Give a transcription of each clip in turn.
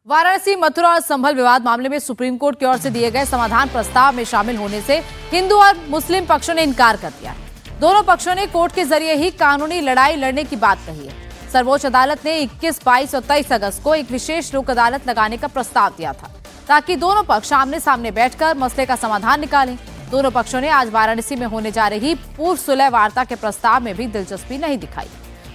वाराणसी, मथुरा और संभल विवाद मामले में सुप्रीम कोर्ट की ओर से दिए गए समाधान प्रस्ताव में शामिल होने से हिंदू और मुस्लिम पक्षों ने इनकार कर दिया है। दोनों पक्षों ने कोर्ट के जरिए ही कानूनी लड़ाई लड़ने की बात कही है। सर्वोच्च अदालत ने 21, 22 और 23 अगस्त को एक विशेष लोक अदालत लगाने का प्रस्ताव दिया था ताकि दोनों पक्ष आमने सामने बैठकर मसले का समाधान निकालें। दोनों पक्षों ने आज वाराणसी में होने जा रही पूर्व सुलह वार्ता के प्रस्ताव में भी दिलचस्पी नहीं दिखाई।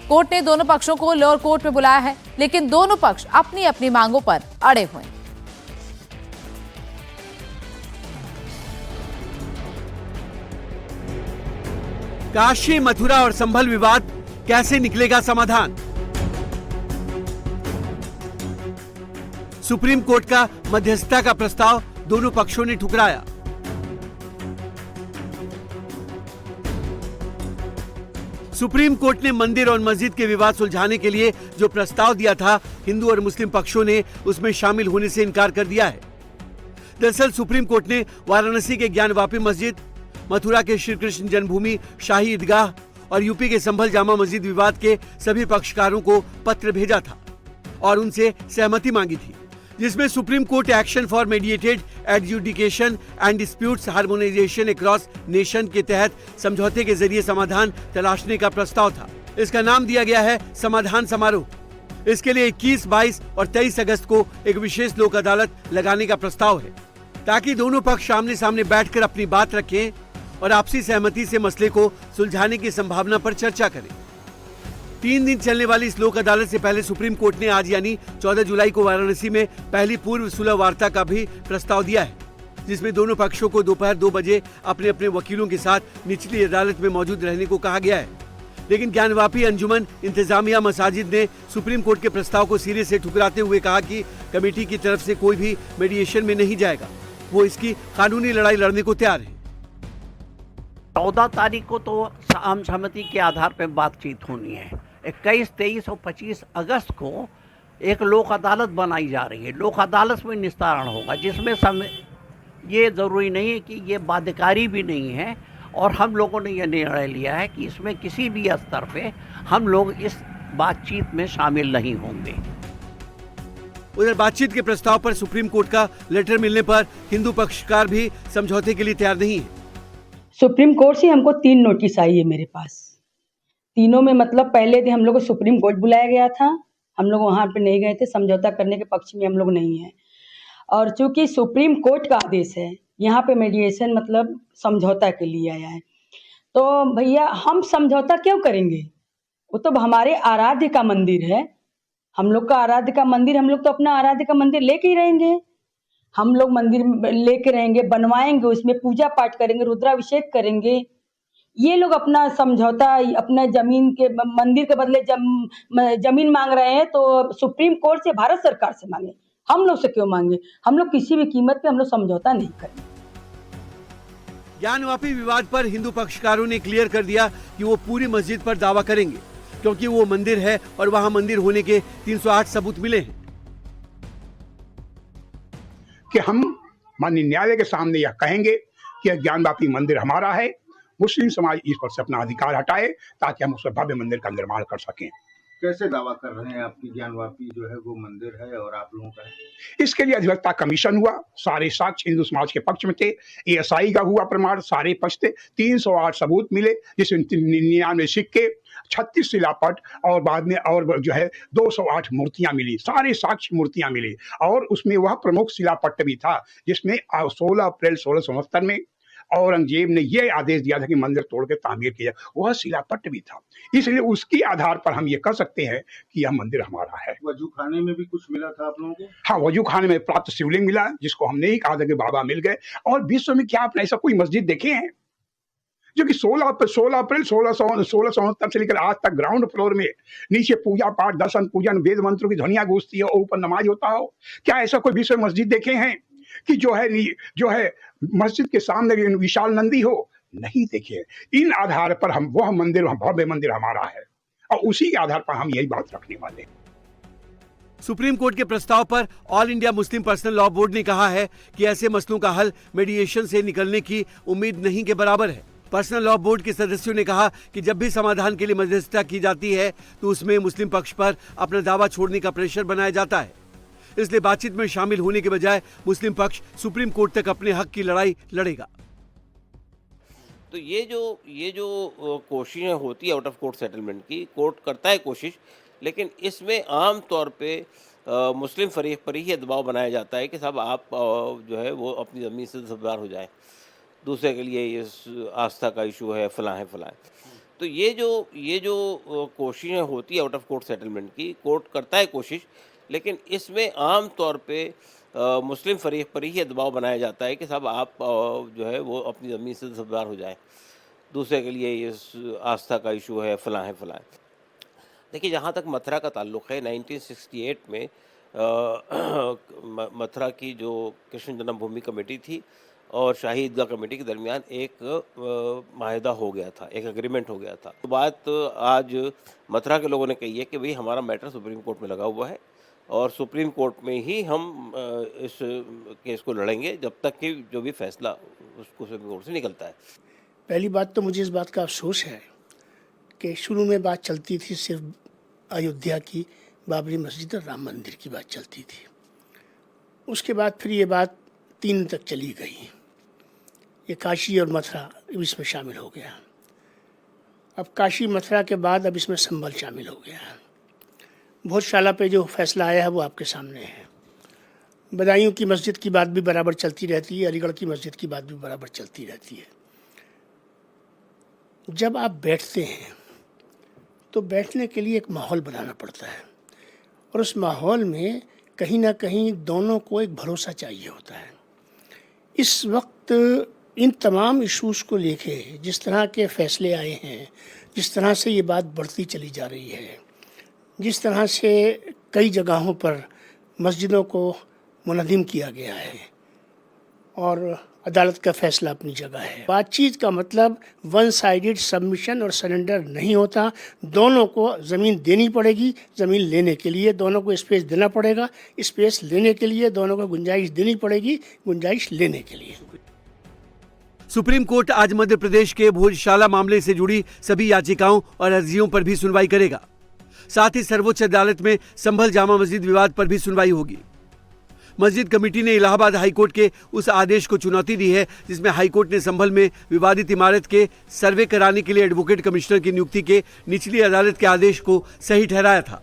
कोर्ट ने दोनों पक्षों को लोअर कोर्ट में बुलाया है, लेकिन दोनों पक्ष अपनी अपनी मांगों पर अड़े हुए हैं। काशी, मथुरा और संभल विवाद कैसे निकलेगा समाधान? सुप्रीम कोर्ट का मध्यस्थता का प्रस्ताव दोनों पक्षों ने ठुकराया। सुप्रीम कोर्ट ने मंदिर और मस्जिद के विवाद सुलझाने के लिए जो प्रस्ताव दिया था, हिंदू और मुस्लिम पक्षों ने उसमें शामिल होने से इनकार कर दिया है। दरअसल सुप्रीम कोर्ट ने वाराणसी के ज्ञानवापी मस्जिद, मथुरा के श्री कृष्ण जन्मभूमि शाही ईदगाह और यूपी के संभल जामा मस्जिद विवाद के सभी पक्षकारों को पत्र भेजा था और उनसे सहमति मांगी थी, जिसमें supreme court action for mediated adjudication and disputes harmonisation across nation के तहत समझौते के जरिए समाधान तलाशने का प्रस्ताव था। इसका नाम दिया गया है समाधान समारोह। इसके लिए 21, 22 और 23 अगस्त को एक विशेष लोक अदालत लगाने का प्रस्ताव है ताकि दोनों पक्ष आमने सामने बैठकर अपनी बात रखें और आपसी सहमति से मसले को सुलझाने की संभावना पर चर्चा करें। 3 दिन चलने वाली इस लोक अदालत से पहले सुप्रीम कोर्ट ने आज यानी 14 जुलाई को वाराणसी में पहली पूर्व सुलह वार्ता का भी प्रस्ताव दिया है, जिसमें दोनों पक्षों को दोपहर 2 बजे अपने अपने वकीलों के साथ निचली अदालत में मौजूद रहने को कहा गया है। लेकिन ज्ञानवापी अंजुमन इंतजामिया मसाजिद ने सुप्रीम कोर्ट के प्रस्ताव को सिरे से ठुकराते हुए कहा कि कमेटी की तरफ से कोई भी मीडिएशन में नहीं जाएगा, वो इसकी कानूनी लड़ाई लड़ने को तैयार है। 14 तारीख को तो आम सहमति के आधार पर बातचीत होनी है। 21, 23 और 25 अगस्त को एक लोक अदालत बनाई जा रही है। लोक अदालत में निस्तारण होगा, जिसमें ये ज़रूरी नहीं है कि ये बाध्यकारी भी नहीं है, और हम लोगों ने यह निर्णय लिया है कि इसमें किसी भी स्तर पे हम लोग इस बातचीत में शामिल नहीं होंगे। उधर बातचीत के प्रस्ताव पर सुप्रीम कोर्ट का लेटर मिलने पर हिंदू पक्षकार भी समझौते के लिए तैयार नहीं है। सुप्रीम कोर्ट से हमको 3 नोटिस आई है मेरे पास। तीनों में मतलब पहले दिन हम लोग को सुप्रीम कोर्ट बुलाया गया था, हम लोग वहाँ पे नहीं गए थे, समझौता करने के पक्ष में हम लोग नहीं हैं। और चूंकि सुप्रीम कोर्ट का आदेश है, यहाँ पे मेडिएशन मतलब समझौता के लिए आया है, तो भैया हम समझौता क्यों करेंगे? वो तो हमारे आराध्य का मंदिर है, हम लोग का आराध्य का मंदिर, हम लोग तो अपना आराध्य का मंदिर लेके ही रहेंगे। हम लोग मंदिर लेके रहेंगे, बनवाएंगे, उसमें पूजा पाठ करेंगे, रुद्राभिषेक करेंगे। ये लोग अपना समझौता अपना जमीन के मंदिर के बदले जमीन मांग रहे हैं, तो सुप्रीम कोर्ट से, भारत सरकार से मांगे, हम लोग से क्यों मांगे? हम लोग किसी भी कीमत पे हम लोग समझौता नहीं करेंगे। ज्ञानवापी विवाद पर हिंदू पक्षकारों ने क्लियर कर दिया कि वो पूरी मस्जिद पर दावा करेंगे, क्योंकि वो मंदिर है और वहाँ मंदिर होने के 308 सबूत मिले हैं। कि हम माननीय न्यायालय के सामने यह कहेंगे कि ज्ञानवापी मंदिर हमारा है, मुस्लिम समाज इस पर से अपना अधिकार हटाए ताकि हम उस भव्य मंदिर का निर्माण कर सकें। कैसे दावा कर रहे हैं आपकी ज्ञानवापी जो है वो मंदिर है और आप लोगों का है? इसके लिए अधिवक्ता कमीशन हुआ, सारे साक्ष्य हिंदू समाज के पक्ष में थे, ASI का हुआ प्रमाण, सारे पक्ष थे, 308 सबूत मिले, जिसमें 99 सिक्के, 36 शिलापट और बाद में और जो है 208 मूर्तियां मिली, सारे साक्ष्य मूर्तियां मिली। और उसमें वह प्रमुख शिलापट भी था जिसमें 16 अप्रैल 1669 में औरंगजेब ने यह आदेश दिया था कि मंदिर तोड़ के तामीर किया, वह शिलापट भी था। इसलिए उसके आधार पर हम ये कह सकते हैं कि यह मंदिर हमारा है। वजू खाने में भी कुछ मिला था आप लोगों को? हाँ, वजू खाने में प्राप्त शिवलिंग मिला, जिसको हमने ही कहा था कि बाबा मिल गए। और विश्व में क्या आपने ऐसा कोई मस्जिद देखे हैं जो कि 16 अप्रैल 1669 से लेकर आज तक ग्राउंड फ्लोर में नीचे पूजा पाठ, दर्शन पूजन, वेद मंत्रों की ध्वनियां गूंजती है और ऊपर नमाज होता हो? क्या ऐसा कोई विश्व मस्जिद देखे हैं कि जो है मस्जिद के सामने विशाल नंदी हो? नहीं देखे। इन आधार पर हम वह मंदिर, भव्य मंदिर हमारा है और उसी के आधार पर हम यही बात रखने वाले हैं। सुप्रीम कोर्ट के प्रस्ताव पर all India Muslim personal law board ने कहा है कि ऐसे मसलों का हल मेडिएशन से निकलने की उम्मीद नहीं के बराबर है। पर्सनल लॉ बोर्ड के सदस्यों ने कहा कि जब भी समाधान के लिए मध्यस्थता की जाती है तो उसमें मुस्लिम पक्ष पर अपना दावा छोड़ने का प्रेशर बनाया जाता है। इसलिए बातचीत में शामिल होने के बजाय मुस्लिम पक्ष सुप्रीम कोर्ट तक अपने हक की लड़ाई लड़ेगा। तो ये जो कोशिशें होती है आउट ऑफ कोर्ट सेटलमेंट की, कोर्ट करता है कोशिश, लेकिन इसमें आम तौर पे मुस्लिम फरीक पर ही दबाव बनाया जाता है कि साहब आप जो है वो अपनी ज़मीन से दस्तबरदार हो जाएं, दूसरे के लिए ये आस्था का इशू है, फलां है। तो ये जो कोशिशें होती है आउट ऑफ कोर्ट सेटलमेंट की, कोर्ट करता है कोशिश, लेकिन इसमें आम तौर पे मुस्लिम फरीक पर ही दबाव बनाया जाता है कि साहब आप जो है वो अपनी ज़मीन से दस्तबरदार हो जाएं, दूसरे के लिए ये आस्था का इशू है, फलां है। देखिए, जहाँ तक मथुरा का ताल्लुक़ है, 1968 में मथुरा की जो कृष्ण जन्मभूमि कमेटी थी और शाही ईदगाह कमेटी के दरमियान एक माहिदा हो गया था, एक एग्रीमेंट हो गया था। तो बात आज मथुरा के लोगों ने कही है कि भाई हमारा मैटर सुप्रीम कोर्ट में लगा हुआ है और सुप्रीम कोर्ट में ही हम इस केस को लड़ेंगे जब तक कि जो भी फैसला उसको सुप्रीम कोर्ट से निकलता है। पहली बात तो मुझे इस बात का अफसोस है कि शुरू में बात चलती थी सिर्फ अयोध्या की बाबरी मस्जिद और राम मंदिर की बात चलती थी। उसके बाद फिर ये बात 3 तक चली गई, ये काशी और मथुरा इसमें शामिल हो गया। अब काशी मथुरा के बाद अब इसमें संभल शामिल हो गया। भोजशाला पे जो फैसला आया है वो आपके सामने है। बदायूं की मस्जिद की बात भी बराबर चलती रहती है, अलीगढ़ की मस्जिद की बात भी बराबर चलती रहती है। जब आप बैठते हैं तो बैठने के लिए एक माहौल बनाना पड़ता है और उस माहौल में कहीं ना कहीं दोनों को एक भरोसा चाहिए होता है। इस वक्त इन तमाम इश्यूज़ को लेके जिस तरह के फैसले आए हैं, जिस तरह से ये बात बढ़ती चली जा रही है, जिस तरह से कई जगहों पर मस्जिदों को मुनज़्ज़म किया गया है और अदालत का फैसला अपनी जगह है। बातचीत का मतलब वन साइडेड सबमिशन और सरेंडर नहीं होता। दोनों को ज़मीन देनी पड़ेगी, ज़मीन लेने के लिए दोनों को स्पेस देना पड़ेगा, स्पेस लेने के लिए दोनों को गुंजाइश देनी पड़ेगी, गुंजाइश लेने के लिए। सुप्रीम कोर्ट आज मध्य प्रदेश के भोजशाला मामले से जुड़ी सभी याचिकाओं और अर्जियों पर भी सुनवाई करेगा। साथ ही सर्वोच्च अदालत में संभल जामा मस्जिद विवाद पर भी सुनवाई होगी। मस्जिद कमेटी ने इलाहाबाद हाईकोर्ट के उस आदेश को चुनौती दी है जिसमें हाईकोर्ट ने संभल में विवादित इमारत के सर्वे कराने के लिए एडवोकेट कमिश्नर की नियुक्ति के निचली अदालत के आदेश को सही ठहराया था।